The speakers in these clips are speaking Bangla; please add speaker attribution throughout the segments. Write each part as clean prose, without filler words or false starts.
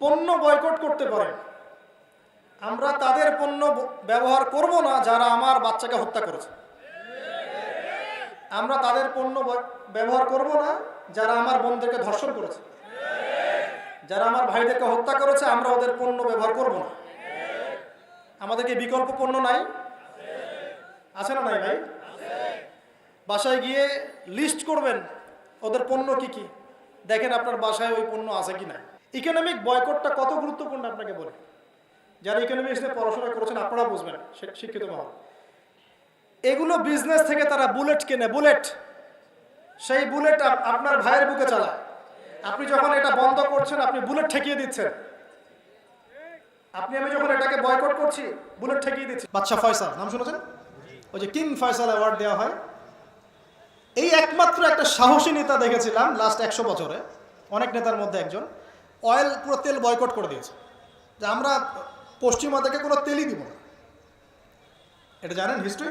Speaker 1: পণ্য বয়কট করতে পারে, আমরা তাদের পণ্য ব্যবহার করব না যারা আমার বাচ্চাকে হত্যা করেছে। আমরা তাদের পণ্য ব্যবহার করব না যারা আমার বোনদেরকে ধর্ষণ করেছে, যারা আমার ভাইদেরকে হত্যা করেছে, আমরা ওদের পণ্য ব্যবহার করব না। আমাদেরকে বিকল্প পণ্য নাই? আছে না নাই ভাই? বাসায় গিয়ে লিস্ট করবেন ওদের পণ্য কি কি, দেখেন আপনার বাসায় ওই পণ্য আছে কিনা। ইকোনমিক বয়কটটা কত গুরুত্বপূর্ণ আপনাকে বলে, যারা ইকোনমিক্স নিয়ে পড়াশোনা করেছেন আপনারা বুঝবেন, শিক্ষিত মহল। এগুলো বিজনেস থেকে তারা বুলেট কেনে, বুলেট, সেই বুলেট আপনার ভাইয়ের বুকে চালায়। আপনি যখন এটা বন্ধ করছেন আপনি বুলেট ঠেকিয়ে দিচ্ছেন। আমি যখন এটাকে বয়কট করছি বুলেট ঠেকিয়ে দিচ্ছি। বাদশা ফয়সাল নাম শুনেছেন? ওই যে কিং ফয়সাল অ্যাওয়ার্ড দেওয়া হয়, এই একমাত্র একটা সাহসী নেতা দেখেছিলাম লাস্ট 100 বছরে, অনেক নেতার মধ্যে একজন। অয়েল, পুরো তেল বয়কট করে দিয়েছে, যে আমরা পশ্চিমা থেকে কোনো তেলই দিব না। এটা জানেন হিস্ট্রি?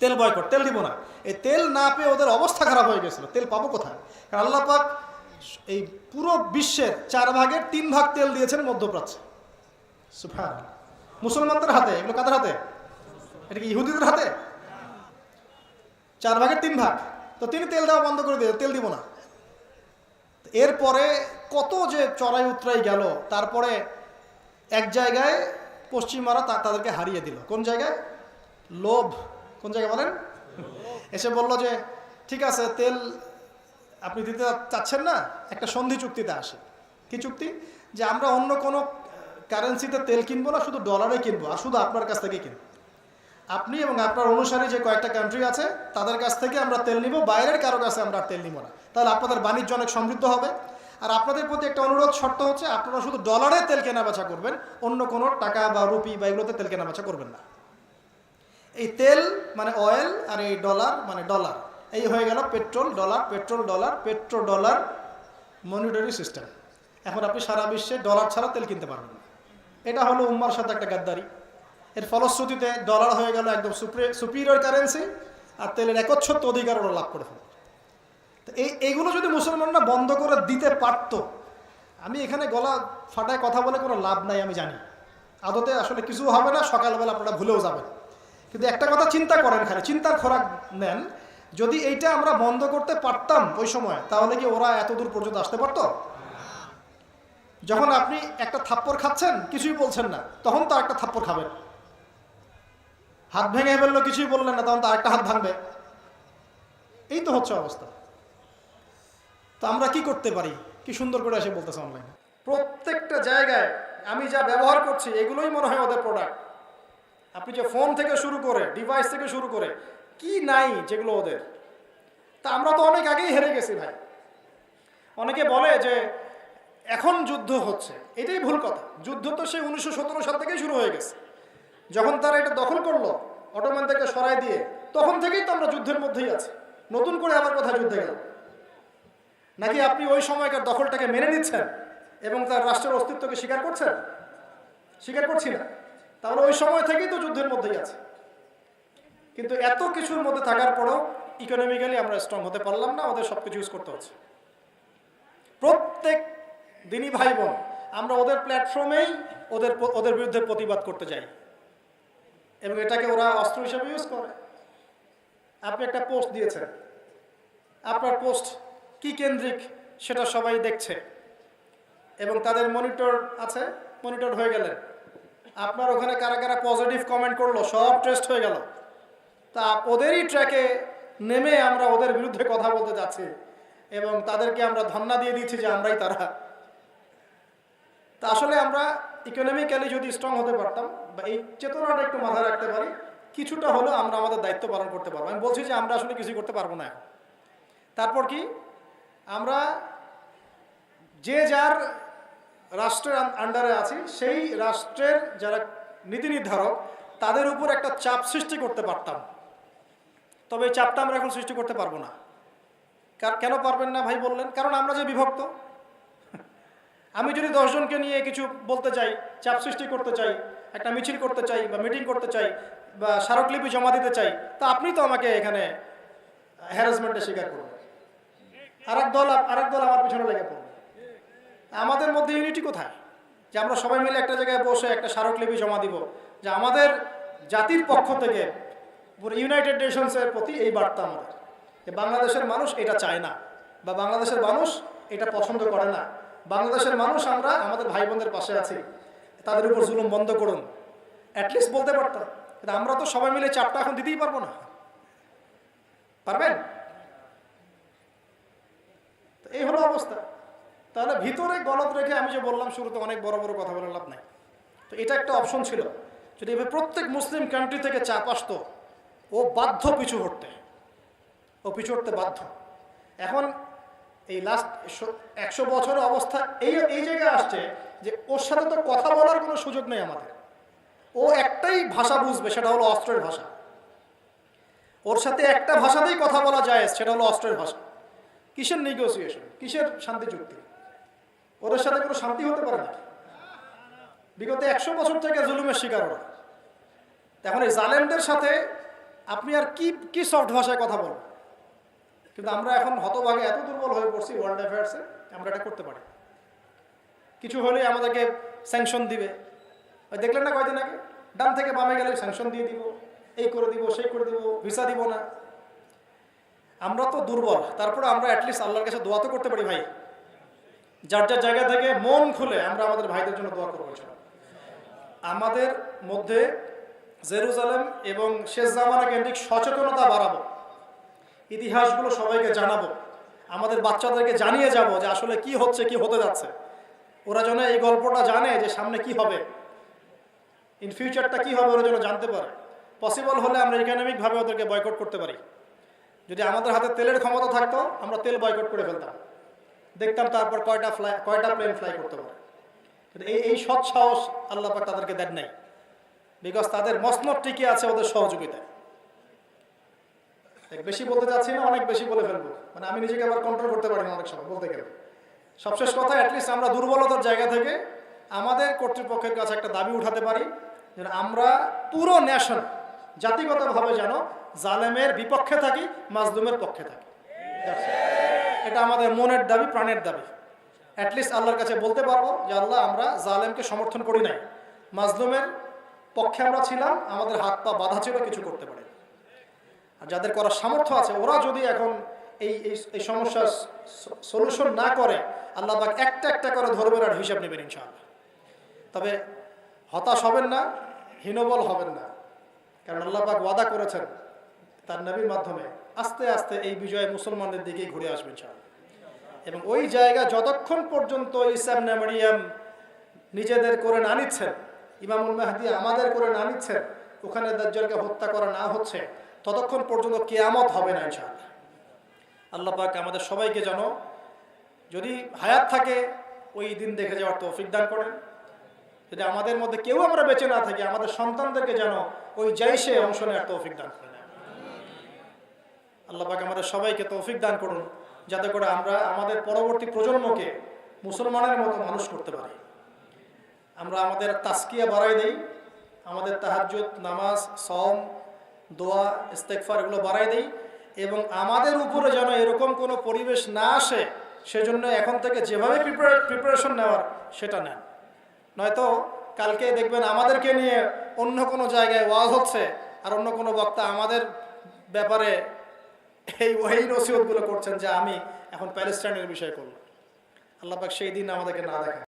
Speaker 1: তেল বয়কট, তেল দিব না। এই তেল না পেয়ে ওদের অবস্থা খারাপ হয়ে গেছিল। তেল পাবো কোথায়? কারণ আল্লাহ পাক এই পুরো বিশ্বের 4 ভাগের 3 ভাগ তেল দিয়েছেন মধ্যপ্রাচ্যে। সুবহানাল্লাহ। মুসলমানদের হাতে, এগুলো কাদের হাতে? এটা কি ইহুদিদের হাতে? 4 ভাগের 3 ভাগ। তো তিনি তেল দেওয়া বন্ধ করে দিয়ে, তেল দিব না। এরপরে কত যে চড়াই উতরাই গেল, তারপরে এক জায়গায় পশ্চিমারা তাদেরকে হারিয়ে দিল। কোন জায়গায়? লোভ। কোন জায়গায় বলেন? এসে বলল যে ঠিক আছে, তেল আপনি দিতে চাচ্ছেন না, একটা সন্ধি চুক্তিতে আসে। কি চুক্তি? যে আমরা অন্য কোনো কারেন্সিতে তেল কিনবো না, শুধু ডলারে কিনবো, আর শুধু আপনার কাছ থেকে কিনবো। আপনি এবং আপনার অনুসারী যে কয়েকটা কান্ট্রি আছে তাদের কাছ থেকে আমরা তেল নিব, বাইরের কারো কাছে আমরা তেল নিব না। তাহলে আপনাদের বাণিজ্য অনেক সমৃদ্ধ হবে। আর আপনাদের প্রতি একটা অনুরোধ, শর্ত হচ্ছে আপনারা শুধু ডলারে তেল কেনাবেচা করবেন, অন্য কোনো টাকা বা রুপি বা এগুলোতে তেল কেনাবেচা করবেন না। এই তেল মানে অয়েল, আর এই ডলার মানে ডলার। এই হয়ে গেল petrol dollar, petrol dollar, petro dollar monetary system. এখন আপনি সারা বিশ্বে ডলার ছাড়া তেল কিনতে পারবেন না। এটা হলো উম্মার সাথে একটা গাদ্দারি। এর ফলশ্রুতিতে ডলার হয়ে গেল একদম সুপিরিয়র কারেন্সি, আর তেলের একচ্ছত্ব অধিকার ওরা লাভ করে ফেলে। তো এইগুলো যদি মুসলমানরা বন্ধ করে দিতে পারত, আমি এখানে গলা ফাটায় কথা বলে কোনো লাভ নাই, আমি জানি আদতে আসলে কিছু হবে না, সকালবেলা আপনারা ভুলেও যাবেন। কিন্তু একটা কথা চিন্তা করেন, খালি চিন্তার খোরাক নেন, যদি এইটা আমরা বন্ধ করতে পারতাম ওই সময়, তাহলে কি ওরা এত দূর পর্যন্ত আসতে পারতো? যখন আপনি একটা থাপ্পড় খাচ্ছেন কিছুই বলছেন না, তখন তো একটা থাপ্পড় খাবেন। হাত ভেঙে ফেললো, কিছুই বললেন না, তখন তো আরেকটা হাত ভাঙবে। এই তো হচ্ছে অবস্থা। তো আমরা কি করতে পারি? কি সুন্দর করে এসে বলতেছে অনলাইনে প্রত্যেকটা জায়গায় আমি যা ব্যবহার করছি এগুলোই মনে হয় ওদের প্রোডাক্ট। আপনি যে ফোন থেকে শুরু করে, ডিভাইস থেকে শুরু করে, কি নাই যেগুলো ওদের। তা আমরা তো অনেক আগেই হেরে গেছি ভাই। অনেকে বলে যে এখন যুদ্ধ হচ্ছে, এটাই ভুল কথা। যুদ্ধ তো সেই 1917 সাল থেকেই শুরু হয়ে গেছে। যখন তারা এটা দখল করলো অটোমান থেকে সরাই দিয়ে, তখন থেকেই তো আমরা যুদ্ধের মধ্যেই আছি। নতুন করে আবার কোথায় যুদ্ধে গেল? নাকি আপনি ওই সময়কার দখলটাকে মেনে নিচ্ছেন এবং তার রাষ্ট্রের অস্তিত্বকে স্বীকার করছেন? স্বীকার করছি না। তাহলে ওই সময় থেকেই তো যুদ্ধের মধ্যেই আছে। কিন্তু এত কিছুর মধ্যে থাকার পরেও ইকোনমিক্যালি আমরা স্ট্রং হতে পারলাম না, ওদের সব কিছু ইউজ করতে হচ্ছে। প্রত্যেক দিনই ভাই বোন আমরা ওদের প্ল্যাটফর্মেই ওদের বিরুদ্ধে প্রতিবাদ করতে যাই, এবং এটাকে ওরা অস্ত্র হিসেবে ইউজ করে। আপনি একটা পোস্ট দিয়েছেন, আপনার পোস্ট কি কেন্দ্রিক সেটা সবাই দেখছে, এবং তাদের মনিটর আছে, মনিটর হয়ে গেলেন। আপনার ওখানে কারা কারা পজিটিভ কমেন্ট করলো সব টেস্ট হয়ে গেল। তা ওদেরই ট্র্যাকে নেমে আমরা ওদের বিরুদ্ধে কথা বলতে যাচ্ছি, এবং তাদেরকে আমরা ধন্যা দিয়ে দিচ্ছি যে আমরাই তারা। তা আসলে আমরা ইকোনমিক্যালি যদি স্ট্রং হতে পারতাম, বা এই চেতনাটা একটু মাথায় রাখতে পারি, কিছুটা হলেও আমরা আমাদের দায়িত্ব পালন করতে পারবো। আমি বলছি যে আমরা আসলে কিছুই করতে পারবো না। তারপর কি, আমরা যে যার রাষ্ট্রের আন্ডারে আছি, সেই রাষ্ট্রের যারা নীতি নির্ধারক তাদের উপর একটা চাপ সৃষ্টি করতে পারতাম। তবে এই চাপটা আমরা এখন সৃষ্টি করতে পারবো না। কেন পারবেন না ভাই বললেন? কারণ আমরা যে বিভক্ত। আমি যদি 10 জনকে নিয়ে কিছু বলতে চাই, চাপ সৃষ্টি করতে চাই, একটা মিছিল করতে চাই বা মিটিং করতে চাই বা স্মারকলিপি জমা দিতে চাই, তা আপনি তো আমাকে এখানে হ্যারাসমেন্টের শিকার করবেন। আরেক দল আমার পিছনে লেগে পড়বে। আমাদের মধ্যে ইউনিটি কোথায়? যে আমরা সবাই মিলে একটা জায়গায় বসে একটা স্মারকলিপি জমা দিব যে আমাদের জাতির পক্ষ থেকে পুরো ইউনাইটেড নেশনসের প্রতি এই বার্তা আমাদের, যে বাংলাদেশের মানুষ এটা চায় না, বা বাংলাদেশের মানুষ এটা পছন্দ করে না, বাংলাদেশের মানুষ আমরা আমাদের ভাই বোনদের পাশে আছি, তাদের উপর জুলুম বন্ধ করুন, অ্যাটলিস্ট বলতে পারতাম। কিন্তু আমরা তো সবাই মিলে চাপটা এখন দিতেই পারবো না। পারবেন? এই হলো অবস্থা। তাহলে ভিতরে গলদ রেখে আমি যে বললাম শুরুতে অনেক বড় বড় কথা বলে লাভ নাই। তো এটা একটা অপশন ছিল, যদি এভাবে প্রত্যেক মুসলিম কান্ট্রি থেকে চাপ আসতো, ও বাধ্য পিছু হটতে, ও পিছু হটতে বাধ্য। এখন এই লাস্ট 100 বছরের অবস্থা এই জায়গায় আসছে যে ওর সাথে তো কথা বলার কোনো সুযোগ নেই আমাদের। ও একটাই ভাষা বুঝবে, সেটা হলো অস্ত্রের ভাষা। ওর সাথে একটা ভাষাতেই কথা বলা যায়, সেটা হলো অস্ত্রের ভাষা। কিসের নেগোসিয়েশন, কিসের শান্তি চুক্তি? ওদের সাথে কোনো শান্তি হতে পারে না। বিগত 100 বছর থেকে জুলুমের শিকার ওরা। এখন এই জালেমদের সাথে আপনি আর কি সফট ভাষায় কথা বলবেন? কিন্তু আমরা এখন হতভাগে এত দুর্বল হয়ে পড়ছি ওয়ার্ল্ড অ্যাফেয়ার্সে, আমরা এটা করতে পারি। কিছু হলেই আমাদেরকে স্যাংশন দিবে। দেখলেন না কয়দিন আগে, ডান থেকে বামে গেলে স্যাংশন দিয়ে দিব, এই করে দিব, সেই করে দিব, ভিসা দিব না। আমরা তো দুর্বল, তারপরে আমরা অ্যাটলিস্ট আল্লাহর কাছে দোয়া তো করতে পারি ভাই। যার যার জায়গা থেকে মন খুলে আমরা আমাদের ভাইদের জন্য দোয়া করবো। আমাদের মধ্যে জেরুজালেম এবং শেষ জামানা কেন্দ্রিক সচেতনতা বাড়াবো, ইতিহাসগুলো সবাইকে জানাবো, আমাদের বাচ্চাদেরকে জানিয়ে যাব যে আসলে কি হচ্ছে, কি হতে যাচ্ছে। ওরা যেন এই গল্পটা জানে যে সামনে কি হবে, ইন ফিউচারটা কি হবে, ওরা যেন জানতে পারে। পসিবল হলে আমরা ইকোনমিকভাবে ওদেরকে বয়কট করতে পারি। যদি আমাদের হাতে তেলের ক্ষমতা থাকতো, আমরা তেল বয়কট করে ফেলতাম, দেখতাম তারপর কয়টা প্লেন ফ্লাই করতে পারে। কিন্তু এই সৎ সাহস আল্লাহ পাক তাদেরকে দেন নাই, বিকজ তাদের মসনদ টিকে আছে ওদের সহযোগিতায়। বেশি বলতে চাচ্ছি না, অনেক বেশি বলে ফেলবো, মানে আমি নিজেকে আবার কন্ট্রোল করতে পারি না অনেক সময় বলতে গেলে। সবশেষ কথা, অ্যাটলিস্ট আমরা দুর্বলতার জায়গা থেকে আমাদের কর্তৃপক্ষের কাছে একটা দাবি উঠাতে পারি যে আমরা পুরো নেশন জাতিগতভাবে যেন জালেমের বিপক্ষে থাকি, মাজলুমের পক্ষে থাকি। এটা আমাদের মনের দাবি, প্রাণের দাবি। অ্যাটলিস্ট আল্লাহর কাছে বলতে পারবো যে আল্লাহ, আমরা জালেমকে সমর্থন করি নাই, মাজলুমের পক্ষে আমরা ছিলাম, আমাদের হাত পা বাঁধা ছিল, কিছু করতে পারি। আর যাদের করার সামর্থ্য আছে, ওরা যদি এখন এই সমস্যার সলিউশন না করে, আল্লাহ পাক একটা একটা করে ধরবেন আর হিসাব নেবেন ইনশাআল্লাহ। তবে হতাশ হবেন না, হীনবল হবেন না, কারণ আল্লাহ পাক ওয়াদা করেছেন তার নবীর মাধ্যমে আস্তে আস্তে এই বিজয় মুসলমানদের দিকেই ঘুরে আসবে ইনশাআল্লাহ। এবং ওই জায়গা যতক্ষণ পর্যন্ত ঈসা ইবনে মারইয়াম নিজেদের করে না নিচ্ছেন, ইমামুল মাহদি আমাদের করে না নিচ্ছেন, ওখানে দাজ্জালকে হত্যা করা না হচ্ছে, ততক্ষণ পর্যন্ত কিয়ামত হবে না ইনশাআল্লাহ। আল্লাহ পাক আমাদের সবাইকে যেন, যদি হায়াত থাকে, ওই দিন দেখে যাওয়ার তৌফিক দান করেন। যদি আমাদের মধ্যে কেউ আমরা বেঁচে না থাকি, আমাদের সন্তানদেরকে যেন ওই জাইশে অংশ নেওয়ার তৌফিক দান করেন। আল্লাহ পাক আমাদের সবাইকে তৌফিক দান করুন, যাতে করে আমরা আমাদের পরবর্তী প্রজন্মকে মুসলমানের মতো মানুষ করতে পারি। আমরা আমাদের তাসকিয়া বাড়াই দেই, আমাদের তাহাজ্জুদ, নামাজ, সওম, দোয়া, ইস্তেগফার এগুলো বাড়াই দেই, এবং আমাদের উপরে যেন এরকম কোনো পরিবেশ না আসে, সেজন্য এখন থেকে যেভাবে প্রিপারেশন নেওয়ার সেটা নেন। নয়তো কালকে দেখবেন আমাদেরকে নিয়ে অন্য কোনো জায়গায় ওয়াজ হচ্ছে, আর অন্য কোনো বক্তা আমাদের ব্যাপারে এই নসিহতগুলো করছেন যে আমি এখন প্যালেস্টাইনের বিষয় করব। আল্লাহ পাক সেই দিন আমাদেরকে না দেখেন।